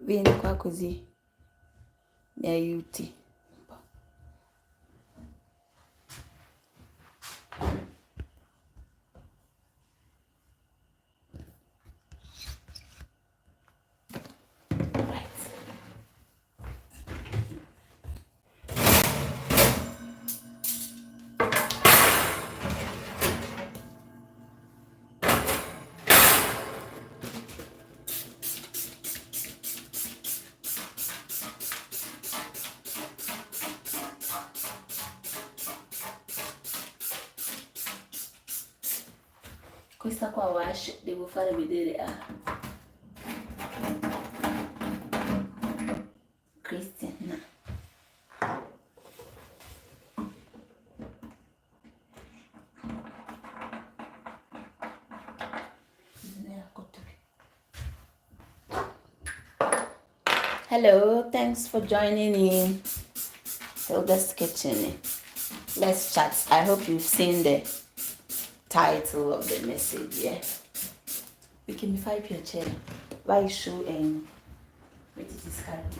Vieni qua così. Mi aiuti. Questa qua wash devo fare vedere a Christian. Hello, thanks for joining in Hilda's Kitchen. Let's chat. I hope you've seen the title of the message, yeah? We can find your chair. Why show and what is this kind of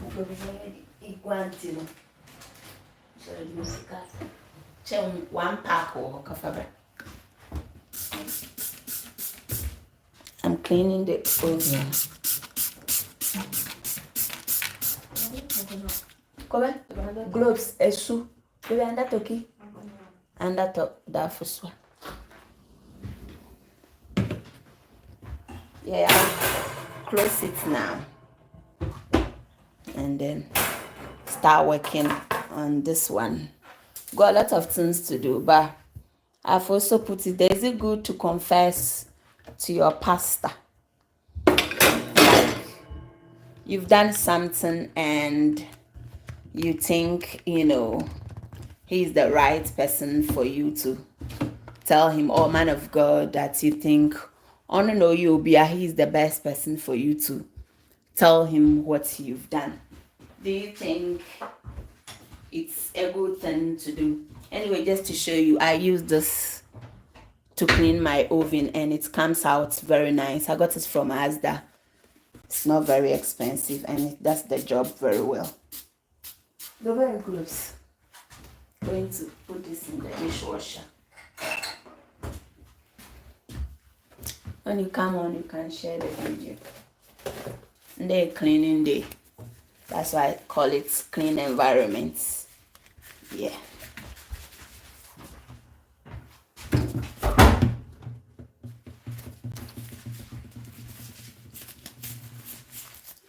sorry, music. Chair one pack or cover. I'm cleaning the oven. Gloves, esu. Baby, and that okay? And that that for sure. Yeah, I'll close it now. And then start working on this one. Got a lot of things to do, but I've also put it there. Is it good to confess to your pastor? Like you've done something and you think, he's the right person for you to tell him, oh man of God, that you think, oh no, he's the best person for you to tell him what you've done. Do you think it's a good thing to do? Anyway, just to show you, I use this to clean my oven and it comes out very nice. I got it from Asda. It's not very expensive and it does the job very well. Go very close. Going to put this in the dishwasher. When you come on, you can share the video. Day cleaning day. That's why I call it clean environments. Yeah.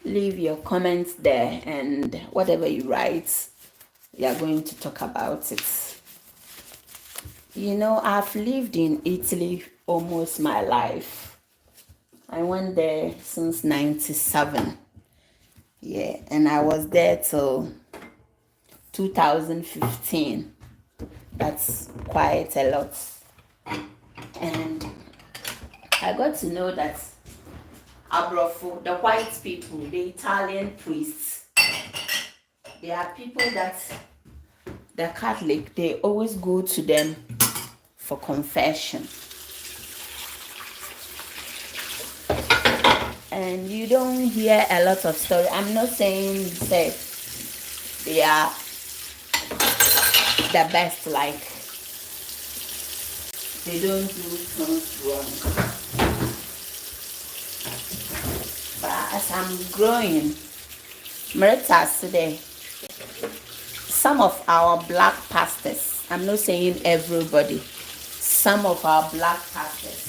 Leave your comments there and whatever you write, we are going to talk about it. I've lived in Italy almost my life. I went there since 97. Yeah, and I was there till 2015. That's quite a lot. And I got to know that Abrofo, the white people, the Italian priests, they are people that the Catholic, they always go to them for confession. And you don't hear a lot of stories. I'm not saying that they are the best, like they don't do things wrong. But as I'm growing, Maritas today, some of our black pastors, I'm not saying everybody, some of our black pastors,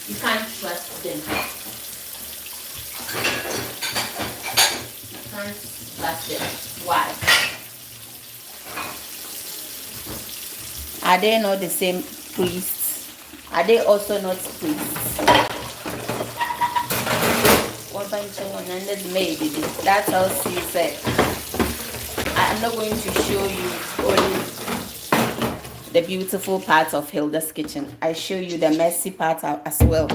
you can't trust them. You can't trust them. Why? Are they not the same priests? Are they also not priests? That's how she said. I'm not going to show you only the beautiful part of Hilda's kitchen. I show you the messy part as well.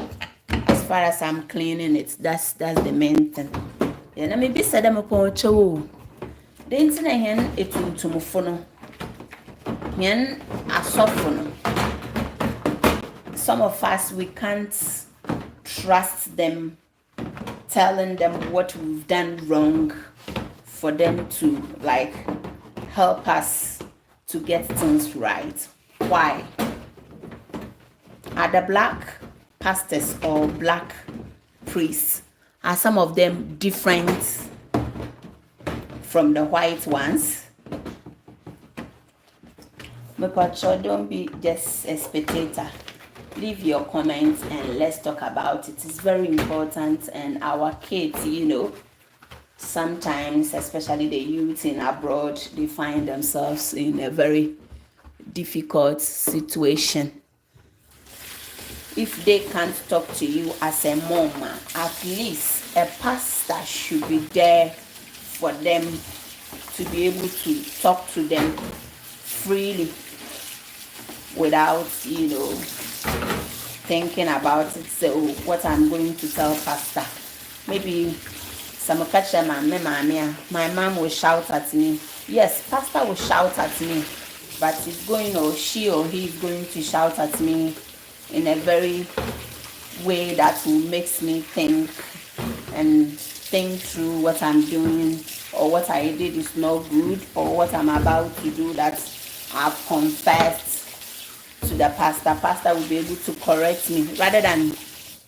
As far as I'm cleaning it, that's the main thing. Yeah, maybe said I'm a pocho. The internet hen it to mufono. Hen a soften. Some of us we can't trust them telling them what we've done wrong, for them to like help us to get things right. Why? Are the black pastors or black priests, are some of them different from the white ones? Don't be just a spectator. Leave your comments and let's talk about it. It's very important, and our kids, sometimes, especially the youth in abroad, they find themselves in a very difficult situation. If they can't talk to you as a mom, at least a pastor should be there for them to be able to talk to them freely without, thinking about it. So what I'm going to tell pastor, maybe some catch my mom will shout at me. Yes, pastor will shout at me, but it's going, or she or he is going to shout at me in a very way that will makes me think and think through what I'm doing, or what I did is not good, or what I'm about to do that I've confessed to the pastor. Pastor will be able to correct me rather than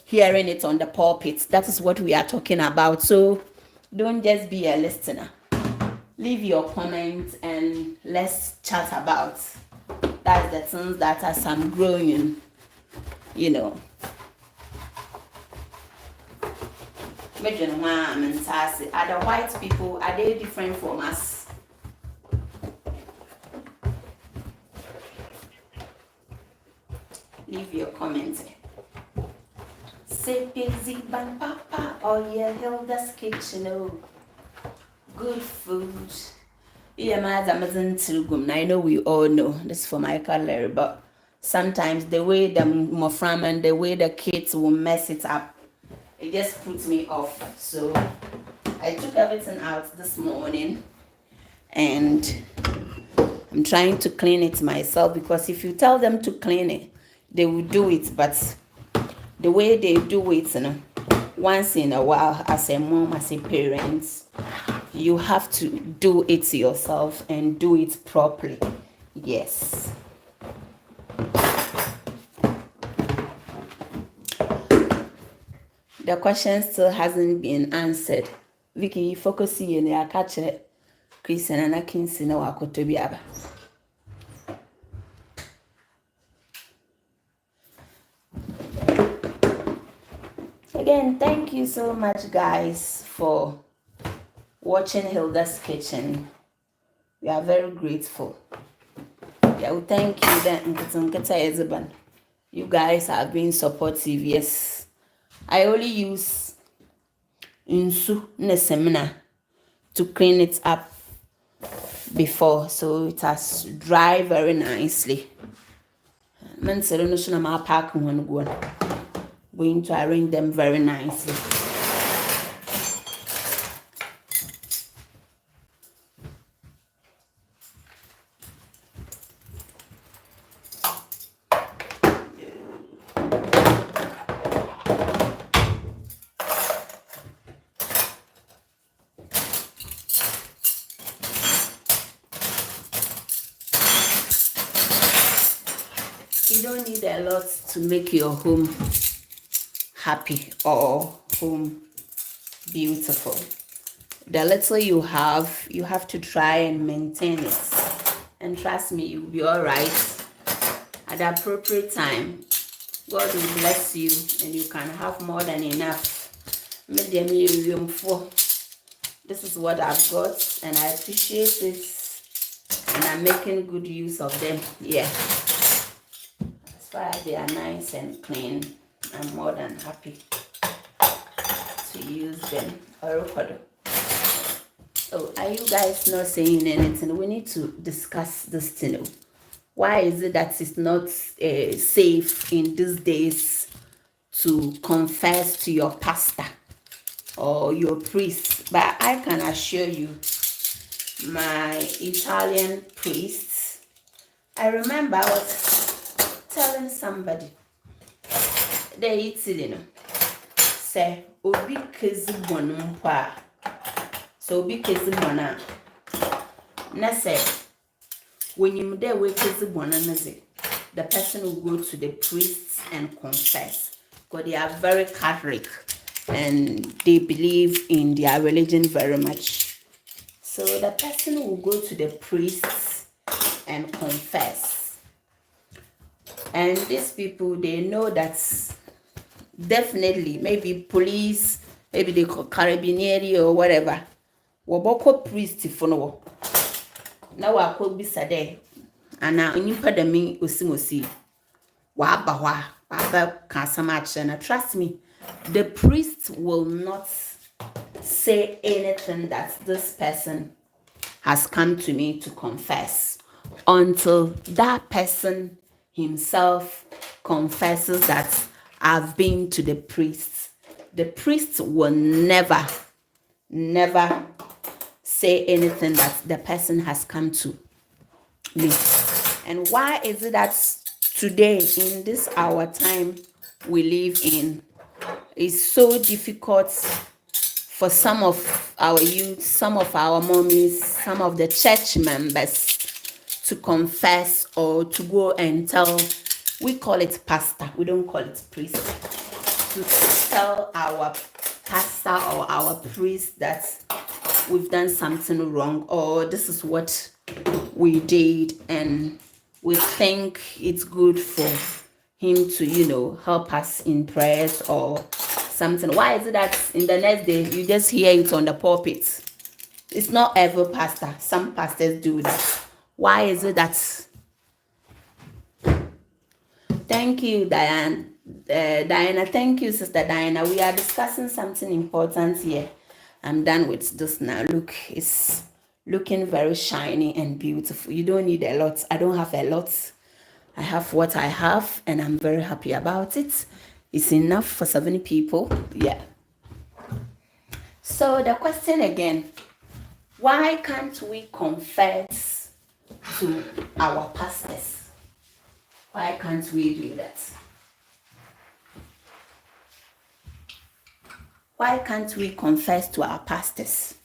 hearing it on the pulpit. That is what we are talking about. So don't just be a listener. Leave your comments and let's chat about. That's the things that as I'm growing, Are the white people, are they different from us? Leave your comments. Say busy ban papa, oh yeah, Hilda's kitchen, oh. Good food. Yeah, I know we all know this for my cutlery, but sometimes the way the mofram and the way the kids will mess it up, it just puts me off. So I took everything out this morning and I'm trying to clean it myself, because if you tell them to clean it, they will do it. But the way they do it, once in a while, as a mom, as a parent, you have to do it yourself and do it properly. Yes. The question still hasn't been answered. Vicky, focus in the catch it. Christian and Akinsi na wakotobiaba. Again, thank you so much, guys, for watching Hilda's Kitchen. We are very grateful. Yeah, we thank you that you guys have been supportive. Yes, I only use Insu Nesemina to clean it up before, so it has dried very nicely. Going to arrange them very nicely. You don't need a lot to make your home happy or home beautiful. The little you have to try and maintain it. And trust me, you'll be all right. At the appropriate time, God will bless you and you can have more than enough. This is what I've got and I appreciate it. And I'm making good use of them. Yeah. As far as they are nice and clean, I'm more than happy to use them. Oh, are you guys not saying anything? We need to discuss this thing. Why is it that it's not safe in these days to confess to your pastor or your priest? But I can assure you, my Italian priests, I remember I was telling somebody, they eat, say, obi kezi bonum pa. So obi kezi bona. Na say when you there we kezi bona naze, the person will go to the priest and confess. Because they are very Catholic and they believe in their religion very much. So the person will go to the priest and confess. And these people, they know that definitely, maybe police, maybe they call carabinieri or whatever. Waboko priest for no. Now I could be sade. And now in impediment osimosi. Waba can't much. And trust me, the priest will not say anything that this person has come to me to confess until that person himself confesses that I've been to the priest. The priest will never say anything that the person has come to me. And why is it that today, in this our time we live in, it's so difficult for some of our youth, some of our mommies, some of the church members to confess or to go and tell, we call it pastor, we don't call it priest, to tell our pastor or our priest that we've done something wrong or this is what we did and we think it's good for him to, help us in prayers or something. Why is it that in the next day you just hear it on the pulpit? It's not every pastor. Some pastors do that. Why is it that? Thank you, Diana. Thank you, Sister Diana. We are discussing something important here. I'm done with this now. Look, it's looking very shiny and beautiful. You don't need a lot. I don't have a lot. I have what I have and I'm very happy about it. It's enough for 70 people. Yeah. So the question again, why can't we confess to our pastors? Why can't we do that? Why can't we confess to our pastors?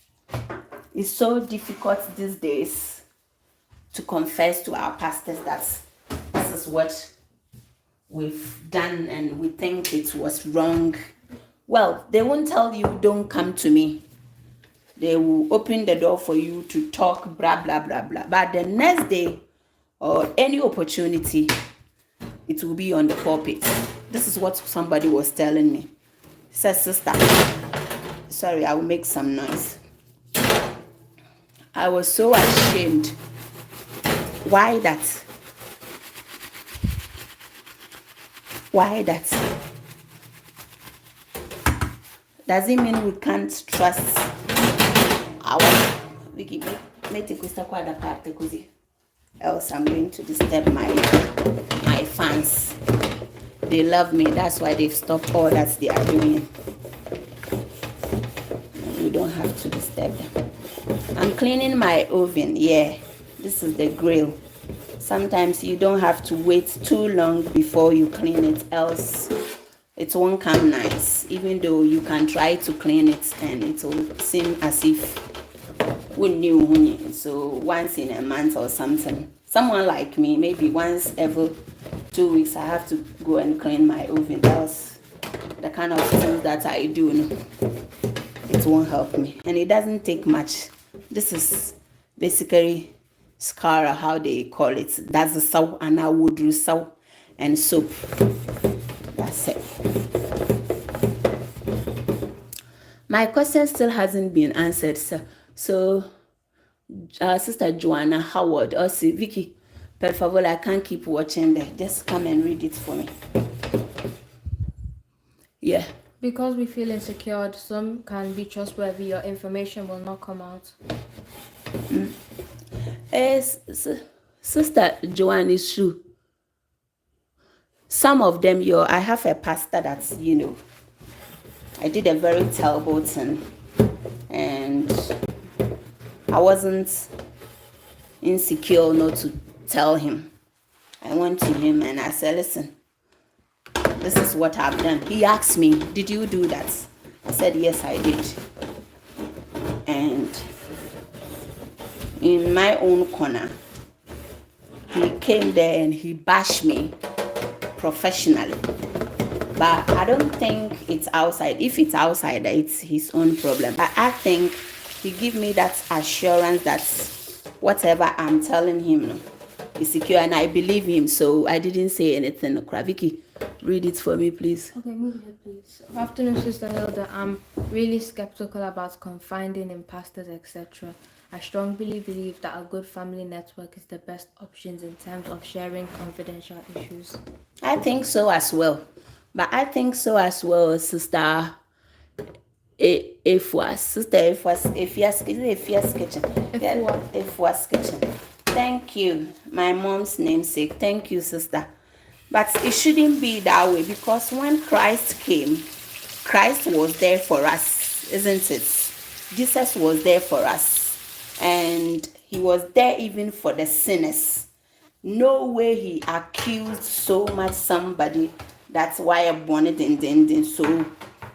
It's so difficult these days to confess to our pastors that this is what we've done and we think it was wrong. Well, they won't tell you, don't come to me. They will open the door for you to talk, blah, blah, blah, blah. But the next day or any opportunity, it will be on the pulpit. This is what somebody was telling me. He said, sister, sorry, I will make some noise. I was so ashamed. Why that? Why that? Does it mean we can't trust our Vicky? Else I'm going to disturb my fans. They love me. That's why they've stopped all that they are doing. We don't have to disturb them. I'm cleaning my oven. Yeah, this is the grill. Sometimes you don't have to wait too long before you clean it, else it won't come nice. Even though you can try to clean it and it will seem as if we knew. So once in a month or something, someone like me, maybe once every 2 weeks, I have to go and clean my oven. That's the kind of things that I do. It won't help me, and it doesn't take much. This is basically scara, how they call it. That's the soap, and I would do soap and soap. That's it. My question still hasn't been answered, sir. So, Sister Joanna Howard, or see Vicky, per favor, I can't keep watching there. Just come and read it for me. Yeah. Because we feel insecure, some can be trustworthy, your information will not come out. Sister Joanne is true. Some of them, I have a pastor that's, I did a very terrible thing and I wasn't insecure not to tell him. I went to him and I said, listen, this is what I've done. He asked me, did you do that? I said, yes, I did. And in my own corner, he came there and he bashed me professionally. But I don't think it's outside. If it's outside, it's his own problem. But I think he give me that assurance that whatever I'm telling him is secure, and I believe him. So I didn't say anything. Vicky, read it for me, please. Okay, move here, please. Good afternoon, Sister Hilda. I'm really skeptical about confiding in pastors, etc. I strongly believe that a good family network is the best options in terms of sharing confidential issues. I think so as well. But I think so as well, Sister Efia's kitchen. Efua. Efia's kitchen. Thank you. My mom's namesake. Thank you, sister. But it shouldn't be that way, because when Christ came, Christ was there for us, isn't it? Jesus was there for us. And he was there even for the sinners. No way he accused so much somebody. That's why I wanted and so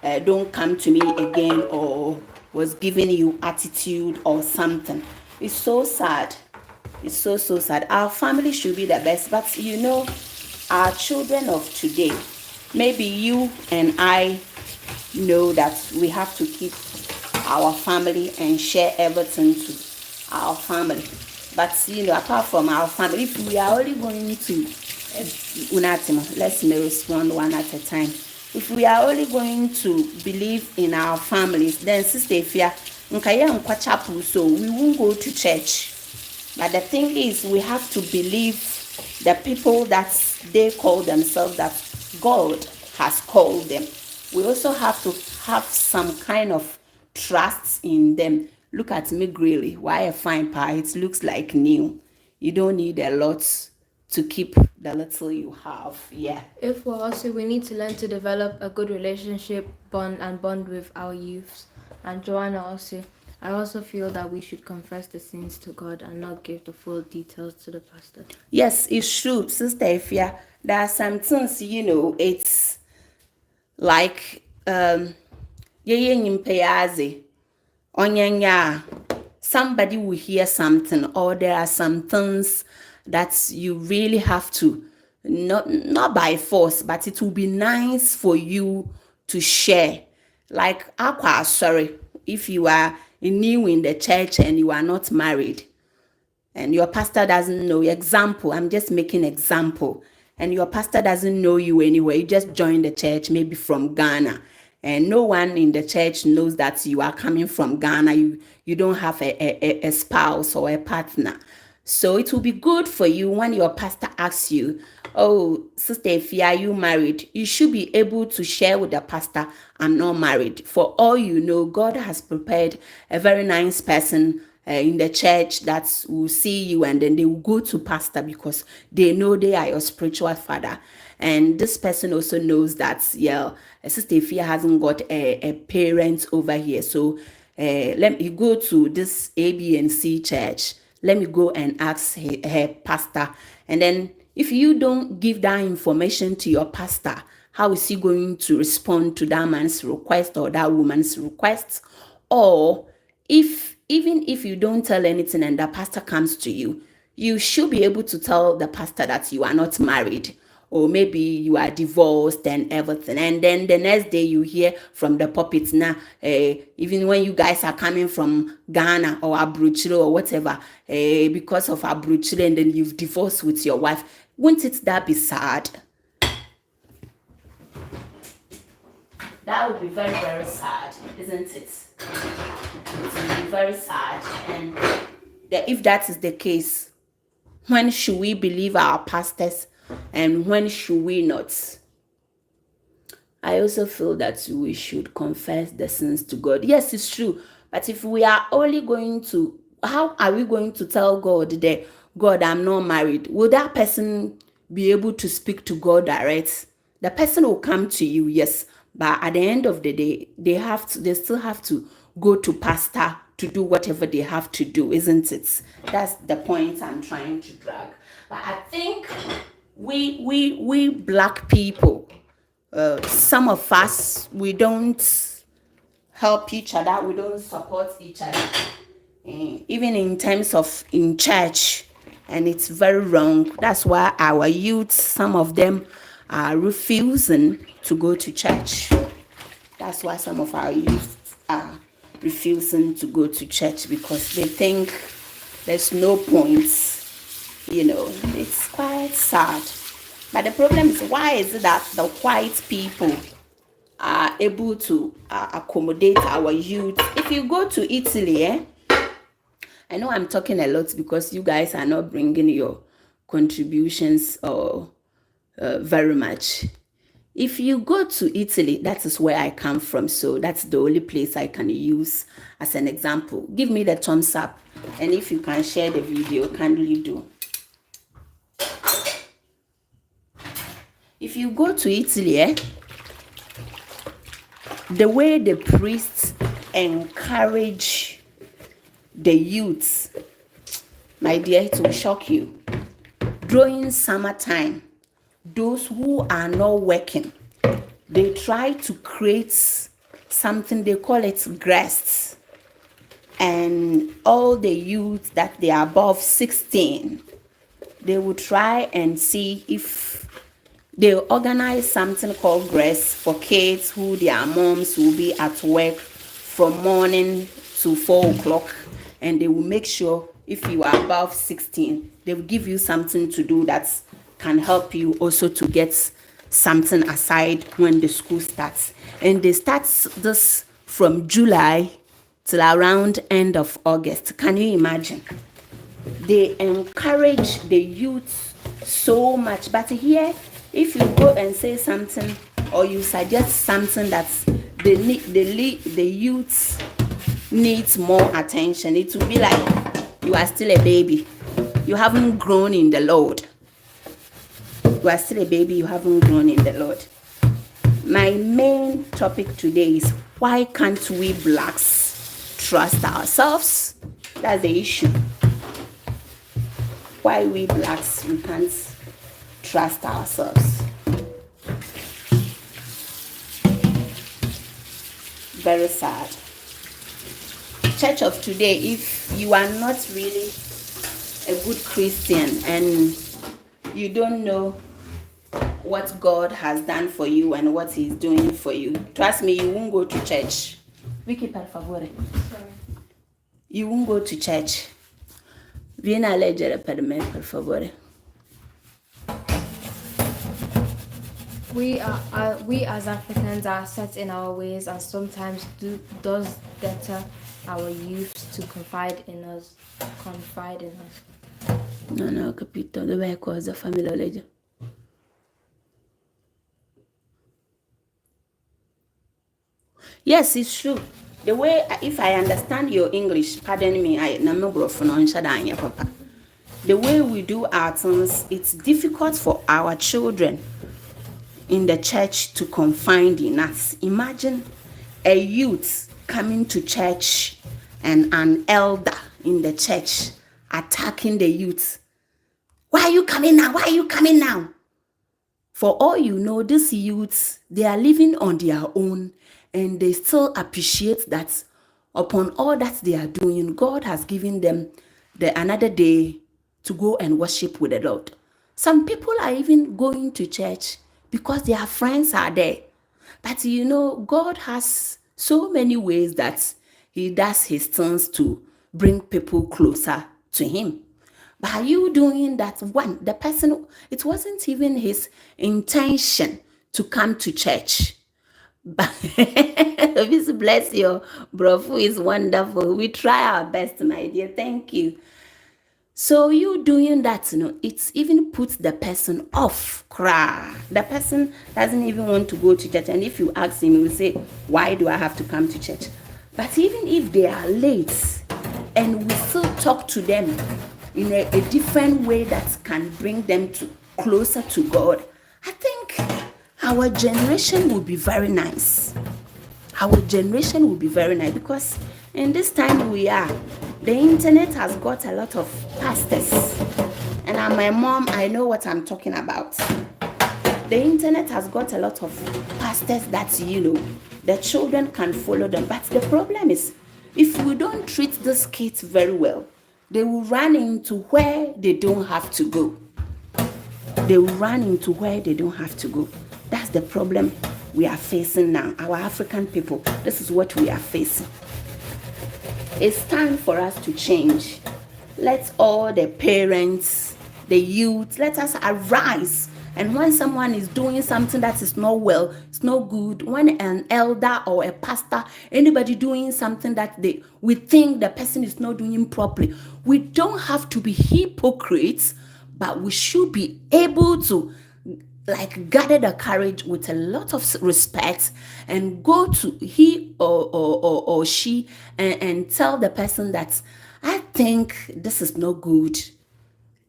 don't come to me again, or was giving you attitude or something. It's so sad. It's so sad. Our family should be the best, but our children of today, maybe you and I know that we have to keep our family and share everything to our family. But apart from our family, if we are only going to let's respond one at a time. If we are only going to believe in our families, then Sister Ifia, chapel, so we won't go to church. But the thing is, we have to believe the people that they call themselves, that God has called them. We also have to have some kind of trust in them. Look at me, really. Why a fine pie? It looks like new. You don't need a lot to keep the little you have. Yeah. If we're also, we need to learn to develop a good relationship bond with our youths. And Joanna also, I also feel that we should confess the sins to God and not give the full details to the pastor. Yes, it's true, Sister Ifia. There are some things, it's like somebody will hear something, or there are some things that you really have to, not by force, but it will be nice for you to share. Like, sorry, if you are new in the church and you are not married, and your pastor doesn't know, I'm just making example, and your pastor doesn't know you anyway, you just joined the church, maybe from Ghana, and no one in the church knows that you are coming from Ghana, you don't have a spouse or a partner. So it will be good for you when your pastor asks you, oh, Sister Ifia, are you married? You should be able to share with the pastor, I'm not married. For all you know, God has prepared a very nice person in the church that will see you, and then they will go to pastor because they know they are your spiritual father. And this person also knows that, Sister Ifia hasn't got a parent over here. So let me go to this A, B, and C church. Let me go and ask her pastor. And then if you don't give that information to your pastor, how is he going to respond to that man's request or that woman's request? Or even if you don't tell anything and the pastor comes to you, you should be able to tell the pastor that you are not married, or maybe you are divorced and everything. And then the next day you hear from the pulpit, now, even when you guys are coming from Ghana or Abruchilo or whatever, because of Abruchilo, and then you've divorced with your wife. Wouldn't it that be sad? That would be very, very sad, isn't it? It would be very sad. And if that is the case, when should we believe our pastors and when should we not? I also feel that we should confess the sins to God. Yes, it's true. But if we are only going to, how are we going to tell God that, God, I'm not married? Will that person be able to speak to God direct? The person will come to you, yes. But at the end of the day, they still have to go to pastor to do whatever they have to do, isn't it? That's the point I'm trying to drag. But I think we black people, some of us, we don't help each other. We don't support each other. Even in terms of in church, and it's very wrong. That's why our youth, some of them are refusing to go to church. That's why some of our youth are refusing to go to church, because they think there's no point. It's quite sad. But the problem is, why is it that the white people are able to accommodate our youth? If you go to Italy, I know I'm talking a lot because you guys are not bringing your contributions or very much. If you go to Italy, that is where I come from, so that's the only place I can use as an example. Give me the thumbs up, and if you can share the video, kindly do. If you go to Italy, the way the priests encourage the youths, my dear, it will shock you. During summertime, those who are not working, they try to create something, they call it grass, and all the youth that they are above 16, they will try and see if they organize something called grass for kids who their moms will be at work from morning to 4 o'clock, and they will make sure if you are above 16, they will give you something to do that can help you also to get something aside when the school starts. And they start this from July till around end of August. Can you imagine? They encourage the youth so much. But here, if you go and say something or you suggest something that the youth needs more attention, it will be like you are still a baby. You haven't grown in the Lord. You are still a baby. You haven't grown in the Lord. My main topic today is, why can't we blacks trust ourselves? That's the issue. Why we blacks, we can't trust ourselves. Very sad. Church of today, if you are not really a good Christian and you don't know what God has done for you and what He's doing for you, trust me, you won't go to church. Vicky, per favore. Sorry. You won't go to church. Vieni a leggere per me, per favore. We as Africans are set in our ways, and sometimes does deter our youth to confide in us. No, ho capito. Dov'è cosa? Fammelo leggere. Yes, it's true. The way, if I understand your English, pardon me, Papa. The way we do our things, it's difficult for our children in the church to confide in us. Imagine a youth coming to church and an elder in the church attacking the youth. Why are you coming now? Why are you coming now? For all you know, these youths, they are living on their own, and they still appreciate that upon all that they are doing, God has given them another day to go and worship with the Lord. Some people are even going to church because their friends are there. But God has so many ways that He does His things to bring people closer to Him. But are you doing that? One, the person, it wasn't even his intention to come to church. But bless you, bro, who is wonderful. We try our best, my dear. Thank you. So you doing that, it even puts the person off. The person doesn't even want to go to church. And if you ask him, he will say, why do I have to come to church? But even if they are late and we still talk to them in a different way that can bring them closer to God, I think our generation will be very nice. Our generation will be very nice, because in this time we are, the internet has got a lot of pastors. And I'm my mom, I know what I'm talking about. The internet has got a lot of pastors that, the children can follow them. But the problem is, if we don't treat these kids very well, they will run into where they don't have to go. They will run into where they don't have to go. That's the problem we are facing now. Our African people, this is what we are facing. It's time for us to change. Let all the parents, the youth, let us arise. And when someone is doing something that is not well, it's not good, when an elder or a pastor, anybody doing something that we think the person is not doing properly, we don't have to be hypocrites, but we should be able to gather the courage with a lot of respect and go to he or she and tell the person that I think this is not good.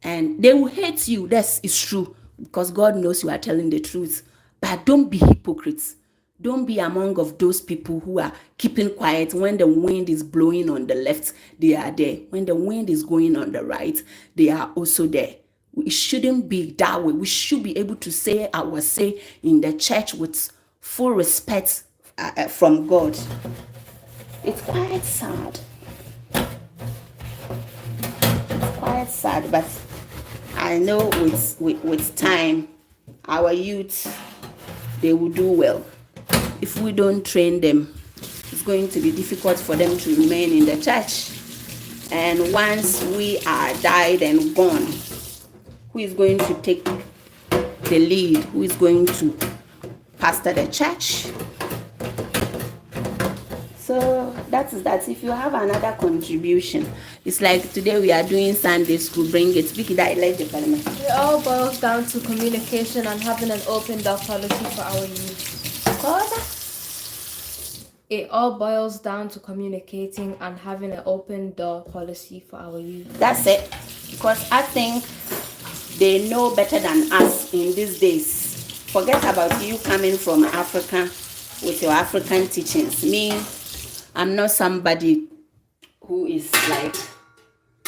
And they will hate you. That is true, because God knows you are telling the truth. But don't be hypocrites. Don't be among of those people who are keeping quiet. When the wind is blowing on the left, they are there. When the wind is going on the right, they are also there. It shouldn't be that way. We should be able to say our say in the church with full respect from God. It's quite sad. It's quite sad, but I know with time, our youth, they will do well. If we don't train them, it's going to be difficult for them to remain in the church. And once we are died and gone, who is going to take the lead? Who is going to pastor the church? So that is that. If you have another contribution, it's like today we are doing Sunday school. Bring it. It all boils down to communication and having an open door policy for our youth. It all boils down to communicating and having an open door policy for our youth. That's it. Because I think they know better than us in these days. Forget about you coming from Africa with your African teachings. Me, I'm not somebody who is like,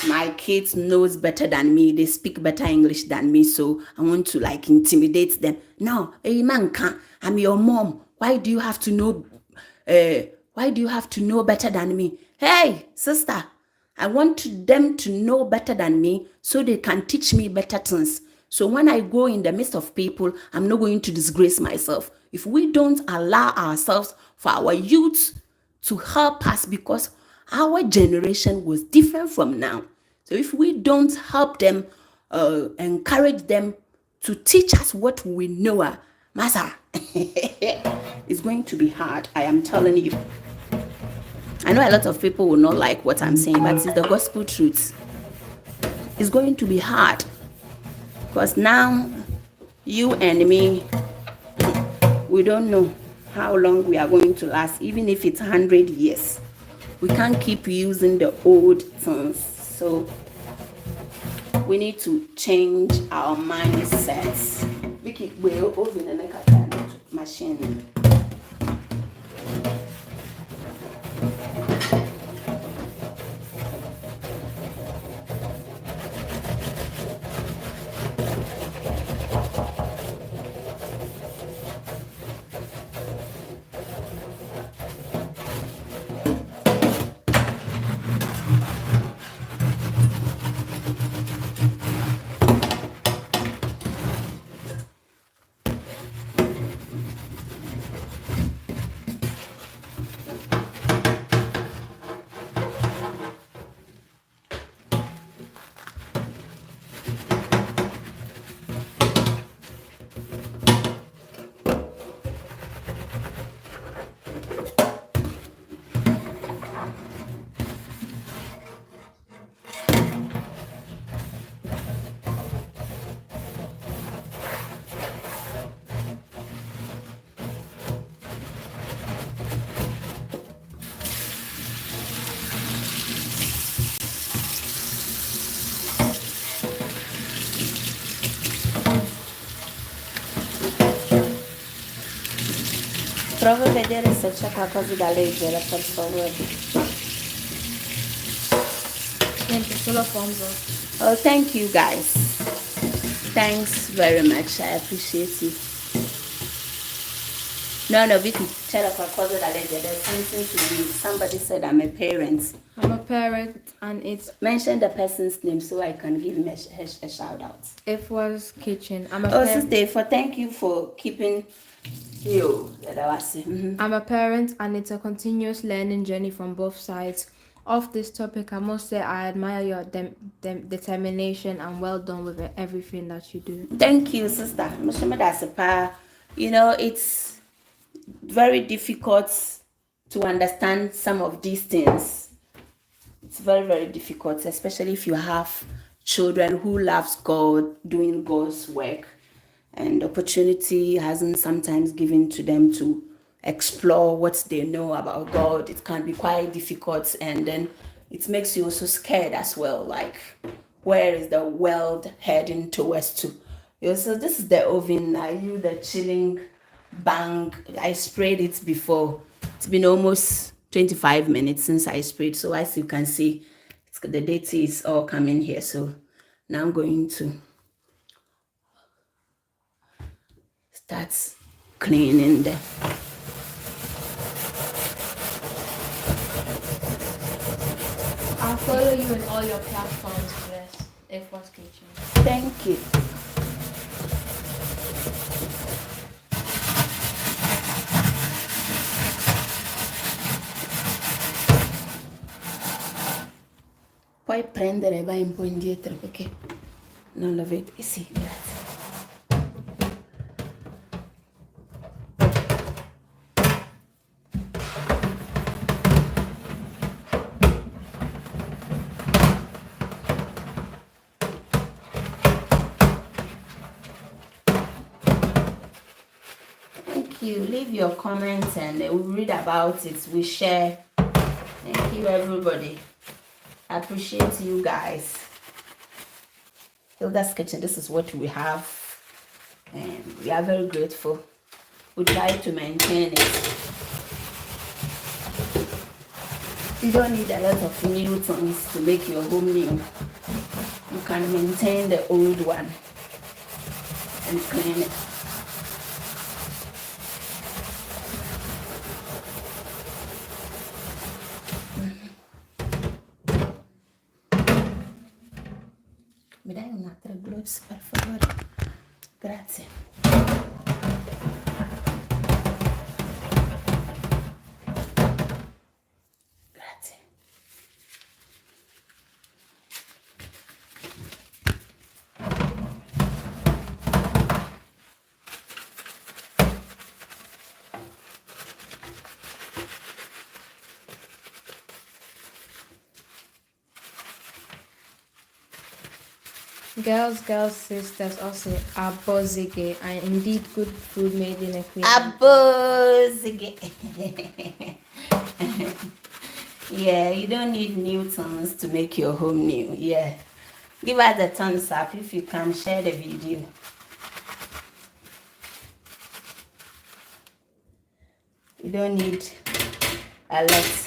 my kids knows better than me. They speak better English than me, so I want to intimidate them. No, hey man, I'm your mom. Why do you have to know? Why do you have to know better than me? Hey, sister, I want them to know better than me so they can teach me better things. So when I go in the midst of people, I'm not going to disgrace myself. If we don't allow ourselves for our youth to help us, because our generation was different from now. So if we don't help them, encourage them to teach us what we know, Masa, it's going to be hard. I am telling you. I know a lot of people will not like what I'm saying, but it's the gospel truth. It's going to be hard. Because now, you and me, we don't know how long we are going to last, even if it's 100 years. We can't keep using the old things. So we need to change our mindsets. Vicky, we're over in the machine. Prova a vedere se c'è qualcosa da leggere, per favore. Niente, solo thumbs up. Oh, thank you guys. Thanks very much. I appreciate you. No, Vicky. Tell us what there's something to read. Somebody said I'm a parent. I'm a parent, and Mention the person's name so I can give him a shout out. it was kitchen. I'm a Oh, parent. Sister, thank you for keeping you. I'm a parent, and it's a continuous learning journey from both sides. Of this topic, I must say I admire your determination, and well done with everything that you do. Thank you, Sister. It's very difficult to understand some of these things. It's very, very difficult, especially if you have children who loves God, doing God's work, and opportunity hasn't sometimes given to them to explore what they know about God. It can be quite difficult, and then it makes you also scared as well. Like, where is the world heading towards to? So this is the oven. I use the chilling bank. I sprayed it before. It's been almost 25 minutes since I sprayed. So as you can see, the data is all coming here. So now I'm going to start cleaning them. I'll follow you in all your platforms for this. It was kitchen. Thank you. Puoi prendere, vai un po' indietro perché non lo vedo. Sì, grazie. Thank you. Leave your comments and we'll read about it. We share. Thank you, everybody. I appreciate you guys. Hilda's Kitchen, this is what we have. And we are very grateful. We try to maintain it. You don't need a lot of new things to make your home new. You can maintain the old one and clean it. Mi dai un altro gloves, per favore? Grazie. Grazie. Girls, sisters also are bozige, and indeed good food made in a clean. Abozige. Yeah, you don't need new things to make your home new. Yeah. Give us a thumbs up if you can share the video. You don't need a lot.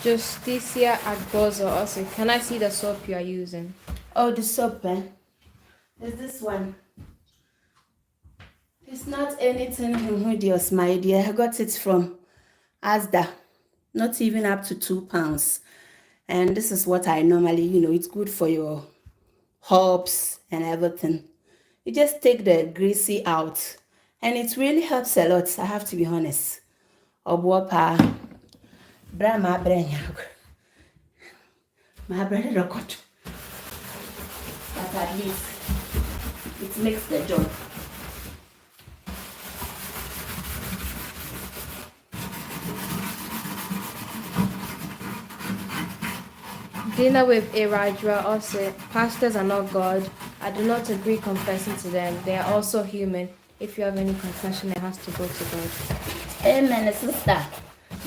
Justicia Agbozo also. Can I see the soap you are using? Oh, the soap, eh? Is this one? It's not anything hideous, my dear. I got it from Asda. Not even up to £2. And this is what I normally, it's good for your herbs and everything. You just take the greasy out. And it really helps a lot, I have to be honest. Obuopa. Brahma Branyag. My brother record. But at least it makes the job. Dinner with Irajwa also, pastors are not God. I do not agree confessing to them. They are also human. If you have any confession, it has to go to God. Amen, sister.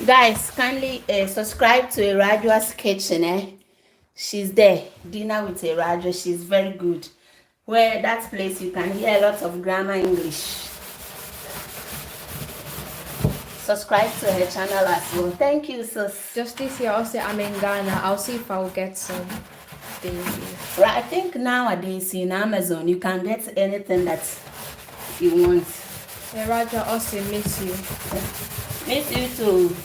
Guys, kindly subscribe to Irajwa's kitchen. She's there. Dinner with Irajwa. She's very good. Where that place you can hear lots of grammar English. Subscribe to her channel as well. Thank you, sis. Justice here also, I'm in Ghana. I'll see if I'll get some daily. Right, I think nowadays in Amazon you can get anything that you want. Raja also miss you. Miss you too.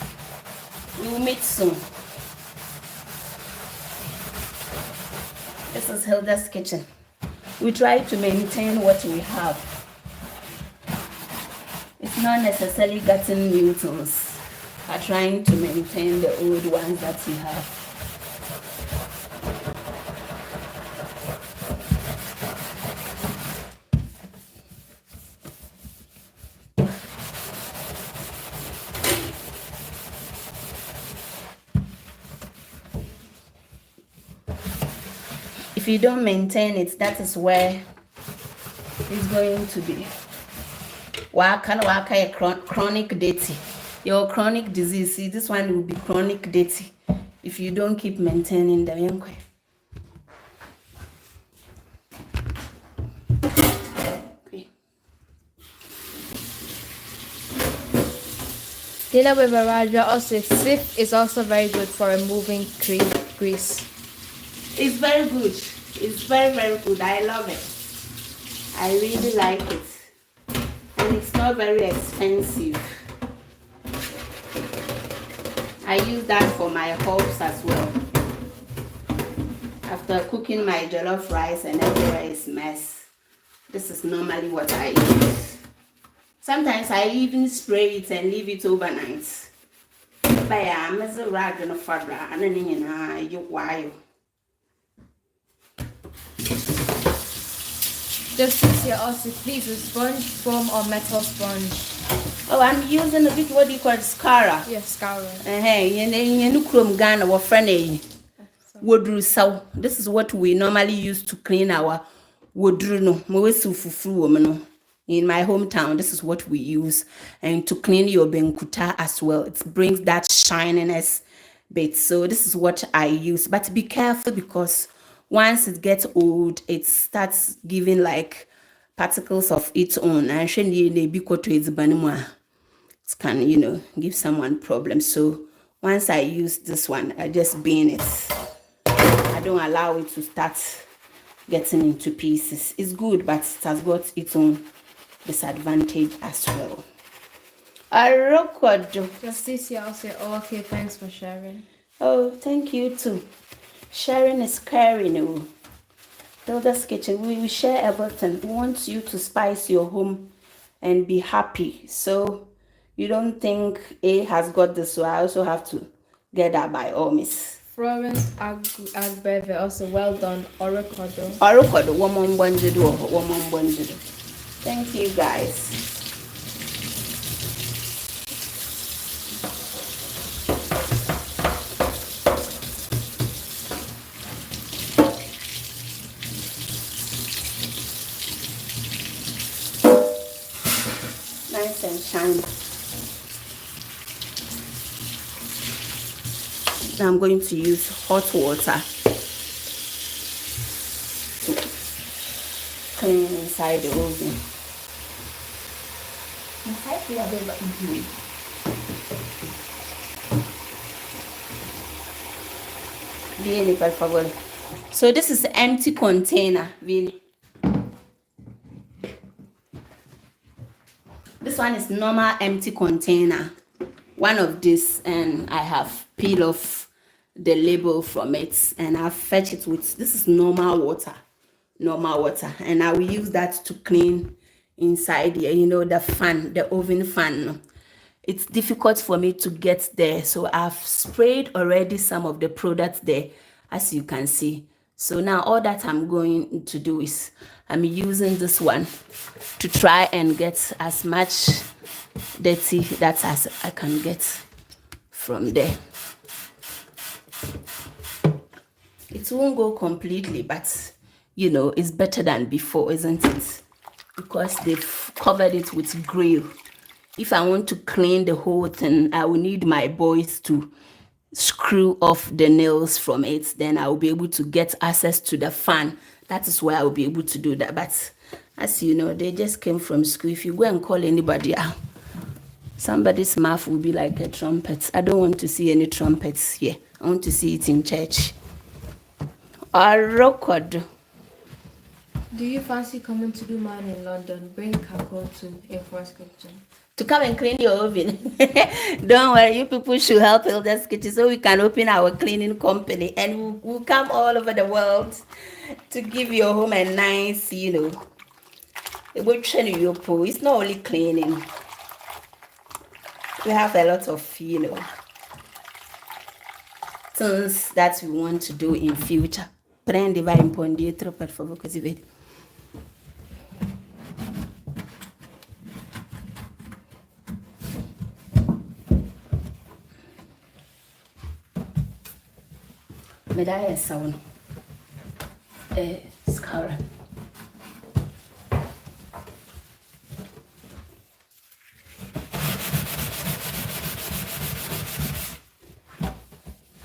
We'll meet soon. This is Hilda's kitchen. We try to maintain what we have. It's not necessarily getting new tools, but trying to maintain the old ones that we have. If you don't maintain it, that is where it's going to be. Chronic dirty. Your chronic disease. See, this one will be chronic dirty if you don't keep maintaining them. Okay. Dinner with Raja also, Sif is also very good for removing grease. It's very good. It's very, very good. I love it. I really like it. And it's not very expensive. I use that for my herbs as well. After cooking my jollof rice and everywhere is mess, this is normally what I use. Sometimes I even spray it and leave it overnight. But I'm a rag and a father and then you why. Justice here also, please, a sponge, foam or metal sponge. Oh, I'm using a bit what you call scara. Yes, scour. This is what we normally use to clean our wodru. In my hometown, this is what we use, and to clean your benkuta as well. It brings that shininess bit. So this is what I use. But be careful, because once it gets old, it starts giving like particles of its own. And it can, give someone problems. So once I use this one, I just bin it. I don't allow it to start getting into pieces. It's good, but it has got its own disadvantage as well. Justice here also, oh, okay, thanks for sharing. Oh, thank you too. Sharing is caring. Hilda's Kitchen, we will share everything. We want you to spice your home and be happy. So you don't think A has got this, so I also have to get that by all means. Florence Agbeve also, well done. Orokodo. Thank you, guys. Nice and shiny. Now I'm going to use hot water to clean inside the oven. Really, por favor. So this is an empty container, really. This one is normal empty container. One of this, and I have peeled off the label from it, and I've fetched it with, this is normal water, and I will use that to clean inside here, the fan, the oven fan. It's difficult for me to get there, so I've sprayed already some of the products there, as you can see. So now all that I'm going to do is I'm using this one to try and get as much dirty that as I can get from there. It won't go completely, but it's better than before, isn't it? Because they've covered it with grill. If I want to clean the whole thing, I will need my boys to screw off the nails from it. Then I will be able to get access to the fan. That is where I will be able to do that. But as you know, they just came from school. If you go and call anybody out, somebody's mouth will be like a trumpet. I don't want to see any trumpets here. I want to see it in church. Record. Do you fancy coming to do mine in London? Bring Kako to Airforce Kitchen. To come and clean your oven. Don't worry, you people should help Hilda's Kitchen so we can open our cleaning company and we'll come all over the world to give your home a nice, it's not only cleaning. We have a lot of, things that we want to do in future. Prendi vai un po' indietro, per favore, così vedi. Medaglia è sauna. Scara.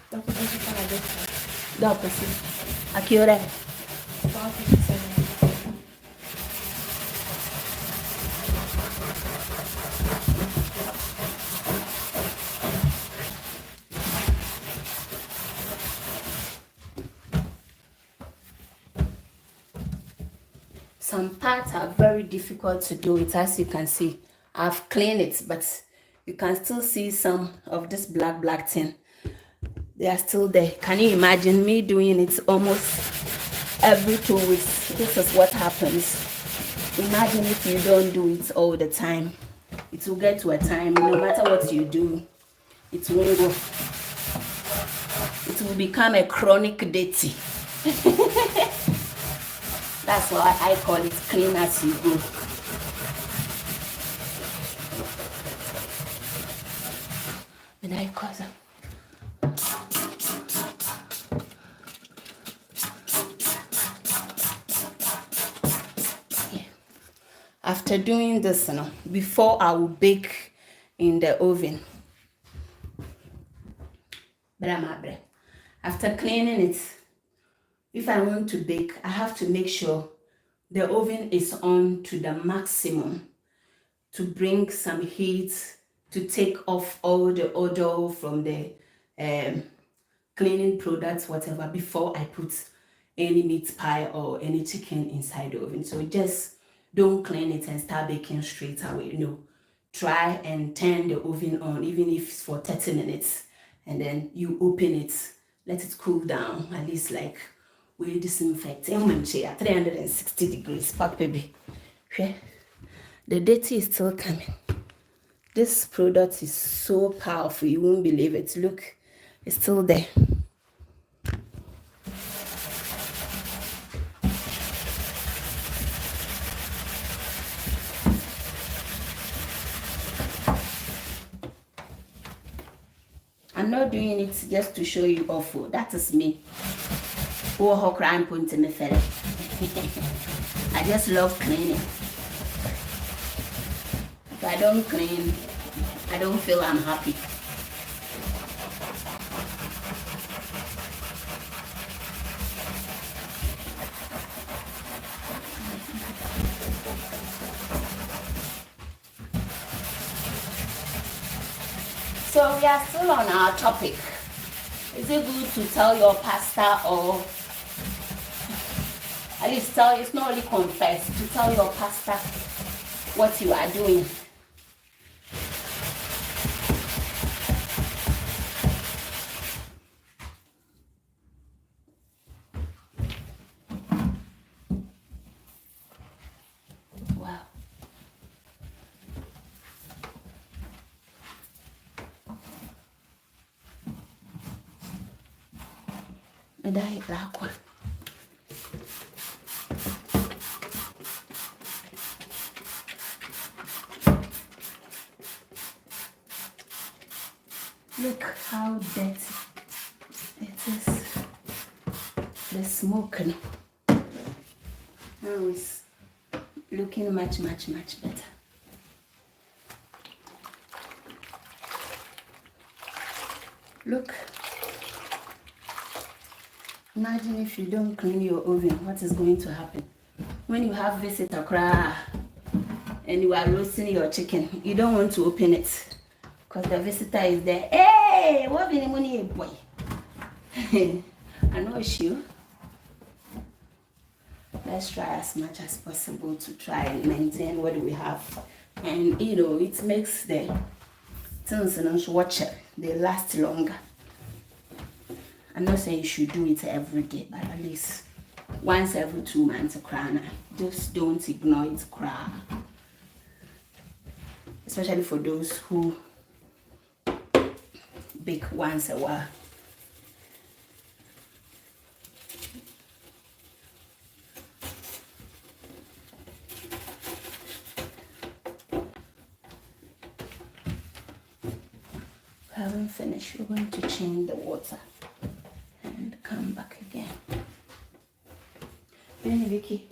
Dopo cosa fa la doccia? Dopo sì. A che ora è? Some parts are very difficult to do it, as you can see. I've cleaned it, but you can still see some of this black thing. They are still there. Can you imagine me doing it almost every 2 weeks? This is what happens. Imagine if you don't do it all the time. It will get to a time, no matter what you do, it won't go. It will become a chronic dirty. That's why I call it clean as you go. And I cause After doing this, before I will bake in the oven. After cleaning it, if I want to bake, I have to make sure the oven is on to the maximum to bring some heat, to take off all the odor from the cleaning products, whatever, before I put any meat pie or any chicken inside the oven. So just don't clean it and start baking straight away. Try and turn the oven on, even if it's for 30 minutes, and then you open it, let it cool down, at least like we disinfect at 360 degrees. Pack baby. Okay. The dirty is still coming. This product is so powerful, you won't believe it. Look, it's still there. I'm not doing it just to show you off. That is me. I just love cleaning. If I don't clean, I don't feel I'm happy. So we are still on our topic. Is it good to tell your pastor, or at least it's not only confess, to tell your pastor what you are doing? Wow. Medai lakwa. Look how dirty it is. the smoke. Now it's looking much better. Look. Imagine if you don't clean your oven, what is going to happen? When you have visitor cry and you are roasting your chicken, you don't want to open it because the visitor is there. Hey, what the money, boy? I know it's you. Let's try as much as possible to try and maintain what we have. And it makes the things they last longer. I'm not saying you should do it every day, but at least once every 2 months a cry. Just don't ignore it, cry. Especially for those who bake once a while. We haven't finished. We're going to change the water and come back again. Benny Vicky.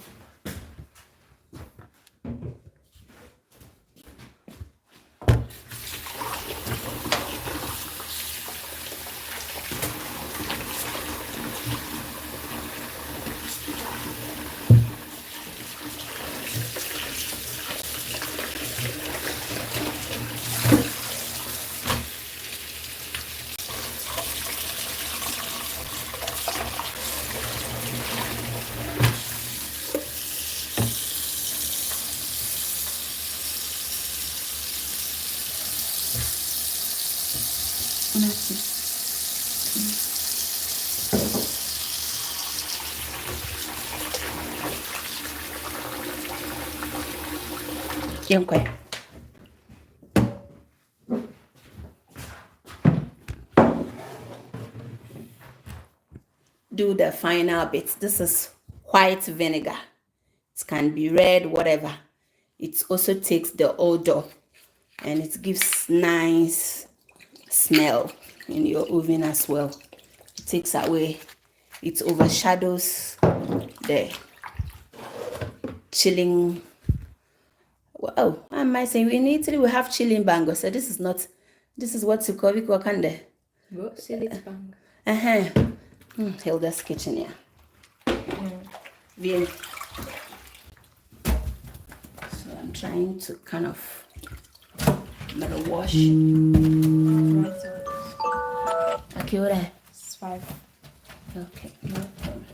Dziękuję. Do the final bit. This is white vinegar. It can be red, whatever. It also takes the odor and it gives nice smell in your oven as well. It takes away, it overshadows the chilling. Well, I might say in Italy we have chilling bango. So this is what you call it, Wakanda. Silly bang. Hilda's kitchen, yeah. Bien. So I'm trying to kind of wash. Okay, what? It's 5. Okay, no problem.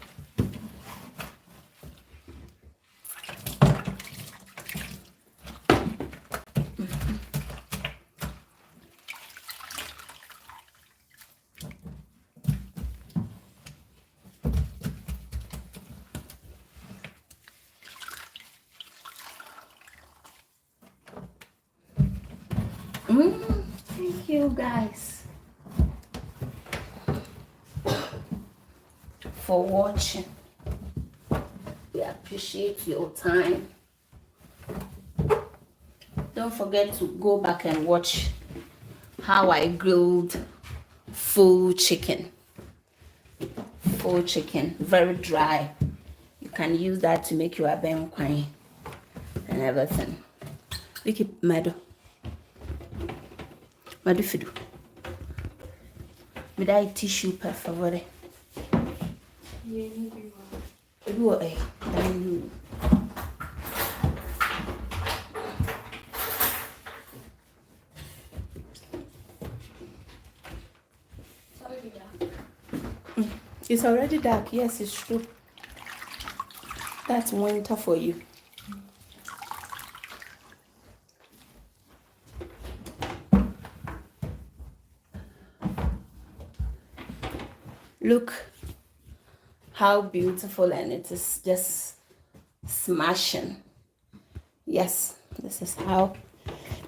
Thank you guys for watching. We appreciate your time. Don't forget to go back and watch how I grilled full chicken. Very dry. You can use that to make your abenquai and everything. Vicky Mado Fidu. Me dai tissue per favore. Due. It's already dark. Yes, it's true. That's winter for you. Look how beautiful, and it is just smashing. Yes, this is how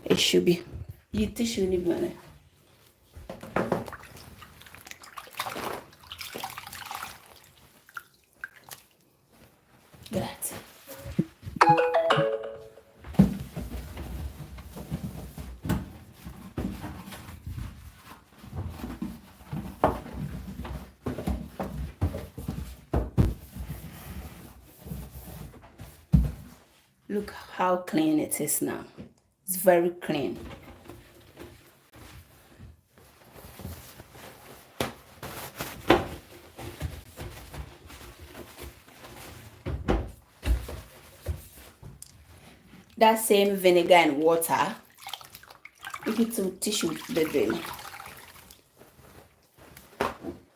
it should be. You tissue need money. Grazie. Look how clean it is now. It's very clean. That same vinegar and water, give it to tissue baby.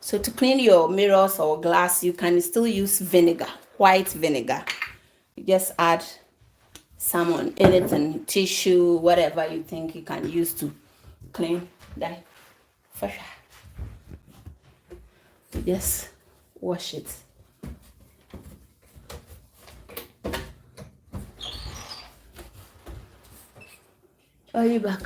So to clean your mirrors or glass, you can still use vinegar, white vinegar. You just add some on anything, tissue, whatever you think you can use to clean that. For sure. Just wash it. Are you back?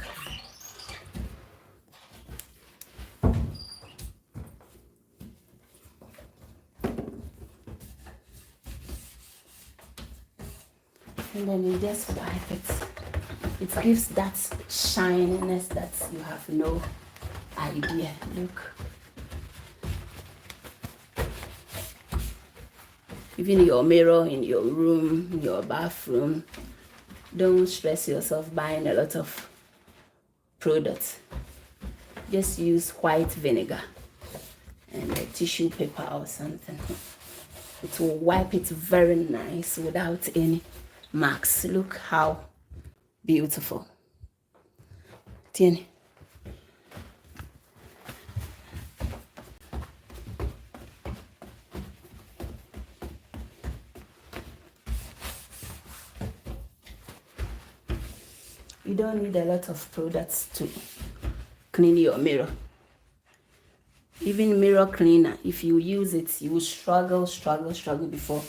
And then you just wipe it. It gives that shininess that you have no idea. Look. Even your mirror in your room, your bathroom, don't stress yourself buying a lot of products. Just use white vinegar and a tissue paper or something. It will wipe it very nice without any marks. Look how beautiful. Tiene. You don't need a lot of products to clean your mirror. Even mirror cleaner, if you use it, you will struggle before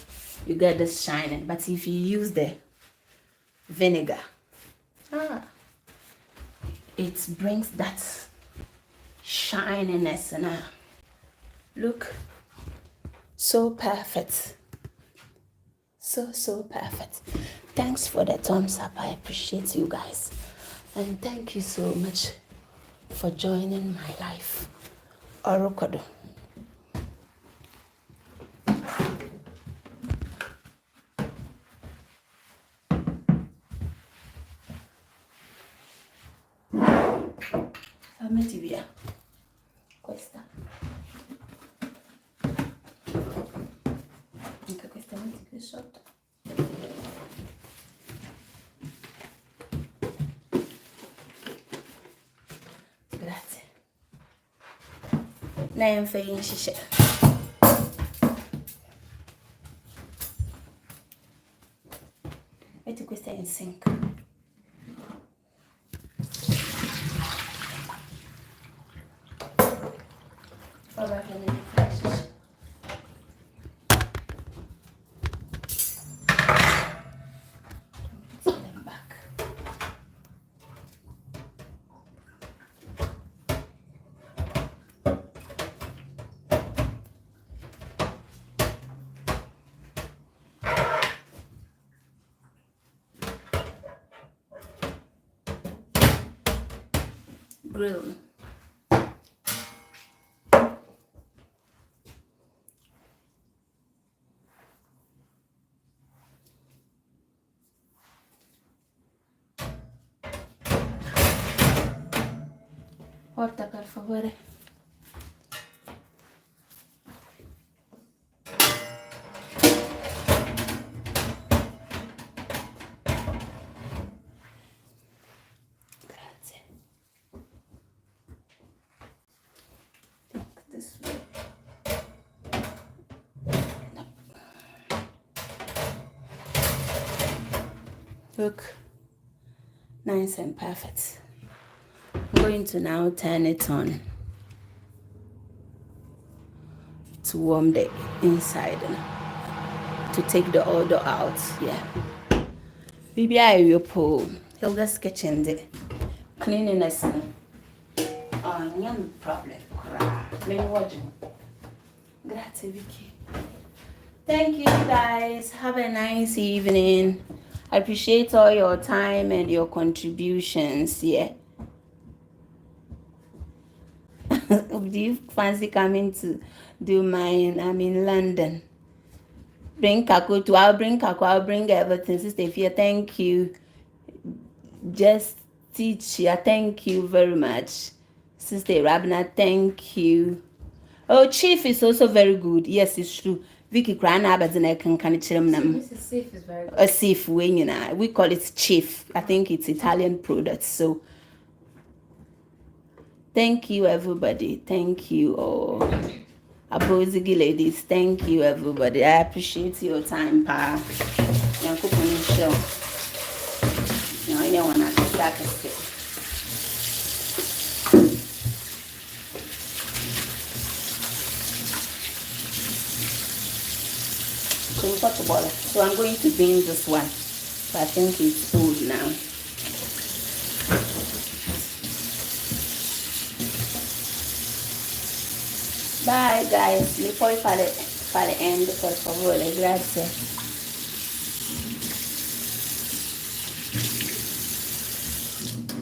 you get this shining. But if you use the vinegar, it brings that shininess. And look, so perfect. So perfect. Thanks for the thumbs up. I appreciate you guys. And thank you so much for joining my life. Orokodo. Fammi via. Questa. Anche questa metti qui sotto. Grazie. Lei finisce. Metti questa in sink. Vabbè, che ne rifresci. Grill. Porta per favore. Grazie. Think this way. No. Look, nice and perfect. I'm going to now turn it on to warm the inside to take the odor out. Yeah. Baby, I will pull. Hilda's kitchen, the cleanliness. No problem. Maybe watching. Grazie, Vicky. Thank you, guys. Have a nice evening. I appreciate all your time and your contributions. Yeah. Do you fancy coming to do mine? I'm in London. Bring Kaku too. I'll bring Kaku. I'll bring everything. Sister Fia, thank you. Just teacher, thank you very much. Sister Rabina, thank you. Oh, Chief is also very good. Yes, it's true. Vicky Krana Abazina can Mrs. Safe is very good. a Chief when you know. We call it Chief. I think it's Italian product. So thank you everybody. Thank you all. Abozigi ladies, thank you everybody. I appreciate your time, pa. Yankopon show. No, anyone at the stack of it. So I'm going to bin this one. So I think it's old now. Bye guys. Mi poi fare end per favore, grazie.